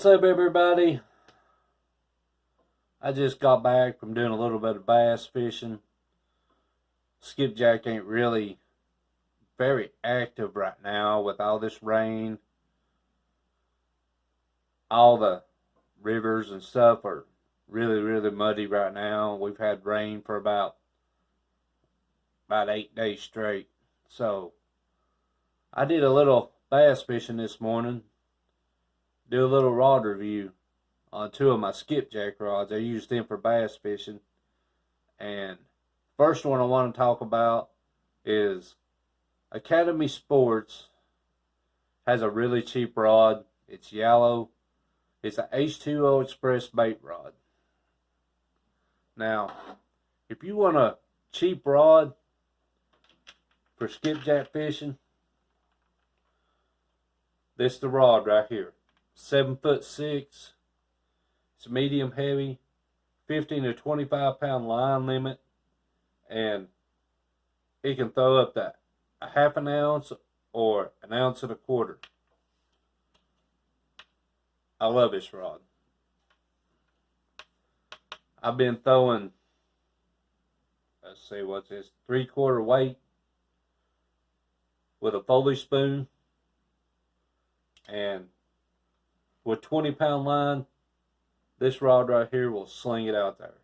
What's up, everybody? I just got back from doing a little bit of bass fishing. Skipjack ain't really very active right now with all this rain. All the rivers and stuff are really muddy right now. We've had rain for about 8 days straight. So I did a little bass fishing this morning. Do a little rod review on two of my skipjack rods. I used them for bass fishing. And first one I want to talk about is Academy Sports has a really cheap rod. It's yellow. It's a H20 Express bait rod. Now, if you want a cheap rod for skipjack fishing, this is the rod right here. 7'6". It's medium heavy, 15 to 25 pound line limit, and it can throw up to a half an ounce or an ounce and a quarter. I love this rod. I've been throwing, let's see, what's this, 3/4 weight with a Foley spoon, and with 20-pound line, this rod right here will sling it out there.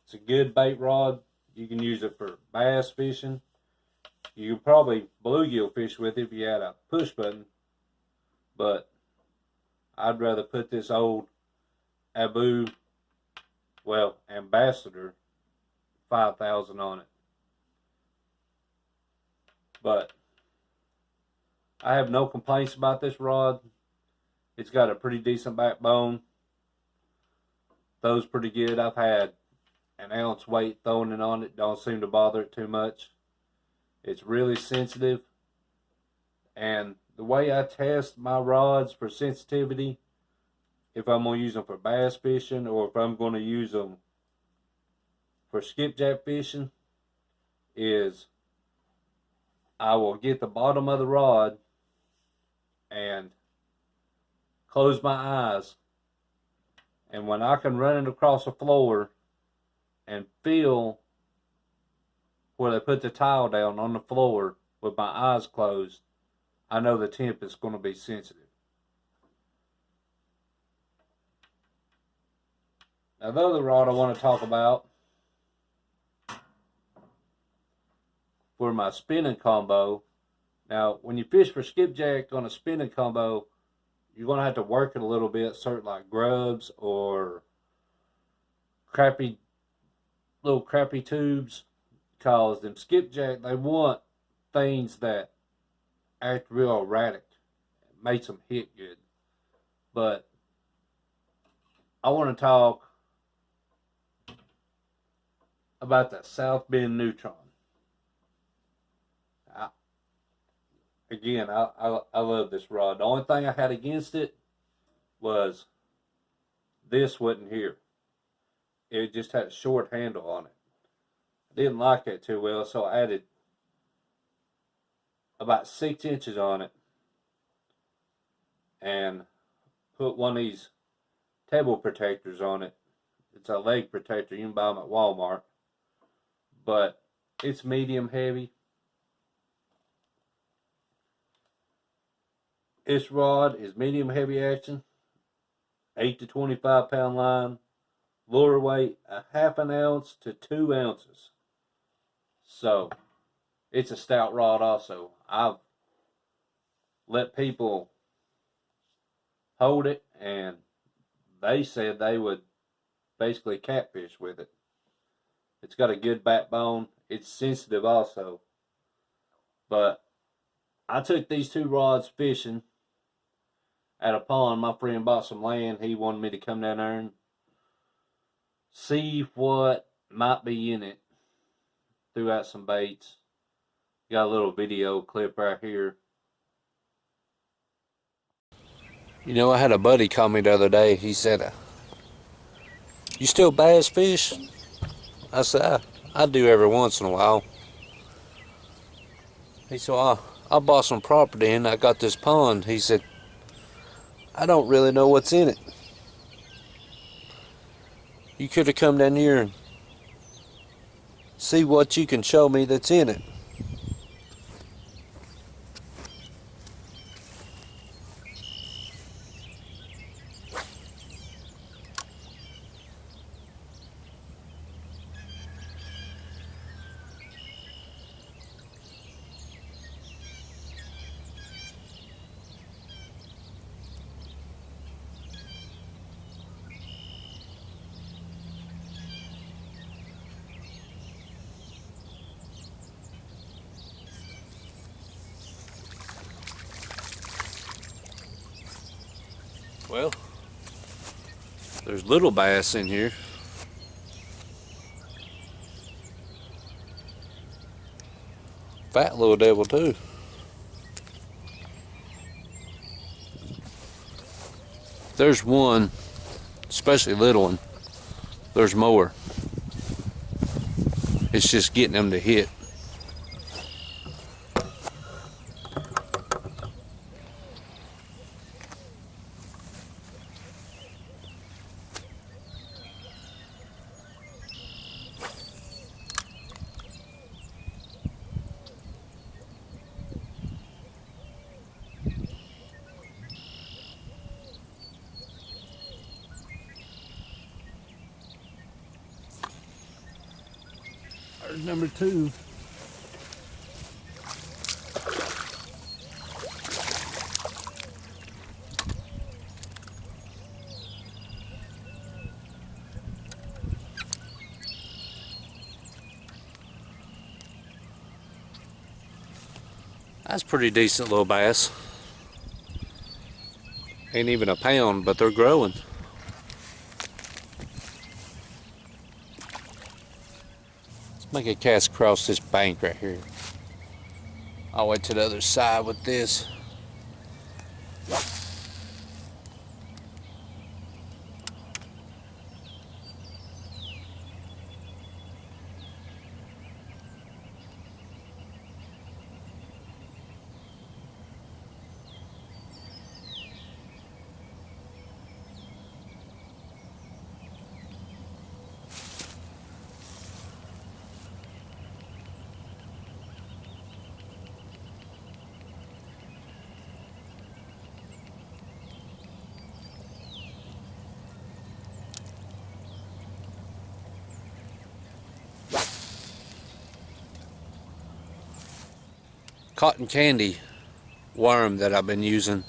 It's a good bait rod. You can use it for bass fishing. You can probably bluegill fish with it if you had a push button, but I'd rather put this old Ambassador 5000 on it. But I have no complaints about this rod. It's got a pretty decent backbone. Throws pretty good. I've had an ounce weight thrown it on it. Don't seem to bother it too much. It's really sensitive. And the way I test my rods for sensitivity, if I'm going to use them for bass fishing or if I'm going to use them for skipjack fishing, is I will get the bottom of the rod and close my eyes, and when I can run it across the floor and feel where they put the tile down on the floor with my eyes closed, I know the temp is going to be sensitive. Now the other rod I want to talk about for my spinning combo. Now when you fish for skipjack on a spinning combo, you're going to have to work it a little bit, certain like grubs or little crappie tubes, because them skipjack, they want things that act real erratic. It makes them hit good. But I want to talk about the South Bend Neutron. Again, I love this rod. The only thing I had against it was this wasn't here. It just had a short handle on it. I didn't like that too well, so I added about 6 inches on it and put one of these table protectors on it. It's a leg protector. You can buy them at Walmart. But it's medium heavy. This rod is medium heavy action, 8 to 25 pound line, lure weight a half an ounce to 2 ounces. So it's a stout rod also. I've let people hold it and they said they would basically catfish with it. It's got a good backbone. It's sensitive also. But I took these two rods fishing at a pond. My friend bought some land. He wanted me to come down there and see what might be in it. Threw out some baits. Got a little video clip right here. You know, I had a buddy call me the other day. He said, "You still bass fish?" I said, I do every once in a while. He said, I bought some property and I got this pond. He said, I don't really know what's in it. You could have come down here and see what you can show me that's in it. Well, there's little bass in here. Fat little devil too. There's one, especially little one. There's more. It's just getting them to hit. There's number 2. That's pretty decent little bass. Ain't even a pound, but they're growing. Let's make a cast across this bank right here. I'll wait to the other side with this. Cotton candy worm that I've been using.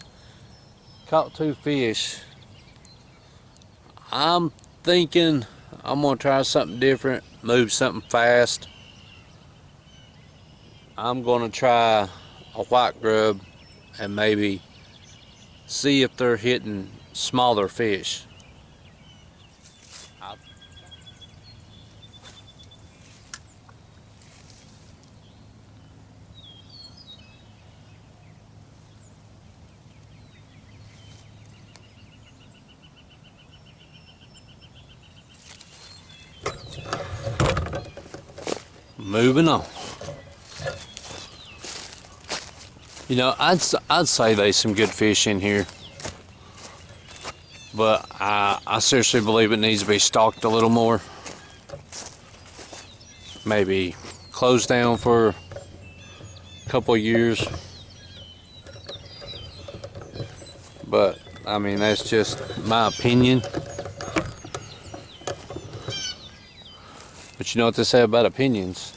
Caught 2 fish. I'm thinking I'm gonna try something different, move something fast. I'm gonna try a white grub and maybe see if they're hitting smaller fish. Moving on. You know, I'd say there's some good fish in here, but I seriously believe it needs to be stocked a little more. Maybe closed down for a couple of years. But I mean, that's just my opinion. But you know what they say about opinions.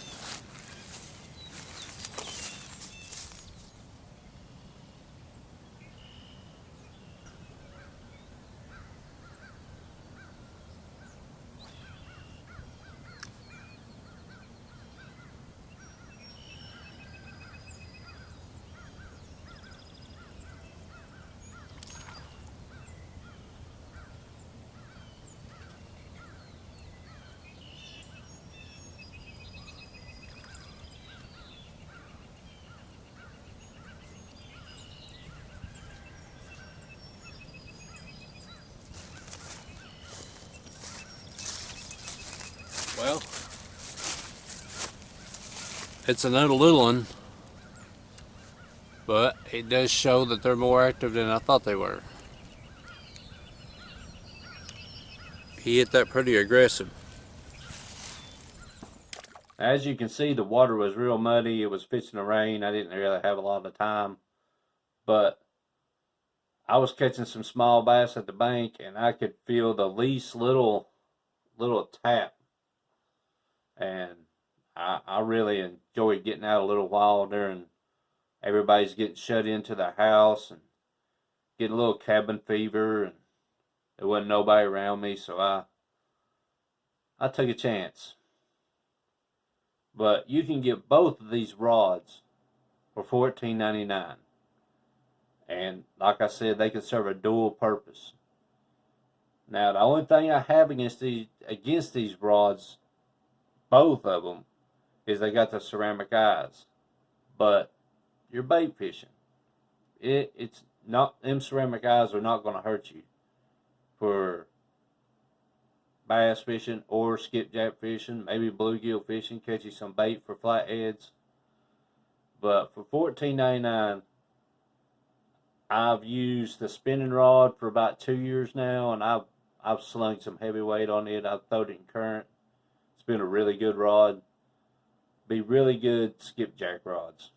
Well, it's another little one, but it does show that they're more active than I thought they were. He hit that pretty aggressive. As you can see, the water was real muddy. It was fixing to rain. I didn't really have a lot of time, but I was catching some small bass at the bank, and I could feel the least little tap, and I really enjoyed getting out a little while during everybody's getting shut into the house and getting a little cabin fever, and there wasn't nobody around me, so I took a chance. But you can get both of these rods for $14.99. And like I said, they can serve a dual purpose. Now, the only thing I have against these rods, both of them, is they got the ceramic eyes. But you're bait fishing. It's not, them ceramic eyes are not going to hurt you for bass fishing or skipjack fishing, maybe bluegill fishing, catching some bait for flatheads. But for $14.99, I've used the spinning rod for about 2 years now, and I've slung some heavy weight on it. I've thrown it in current. It's been a really good rod. Be really good skipjack rods.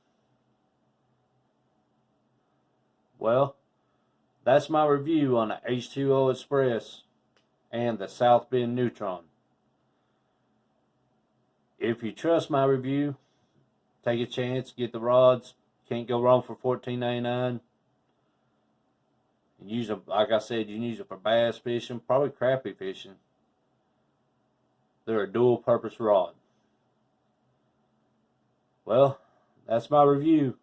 Well, that's my review on the H20 Express and the South Bend Neutron. If you trust my review, take a chance, get the rods. Can't go wrong for $14.99. Use them, like I said, you can use them for bass fishing, probably crappie fishing. They're a dual purpose rod. Well, that's my review.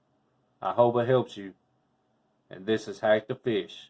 I hope it helps you. And this is Hack the Fish.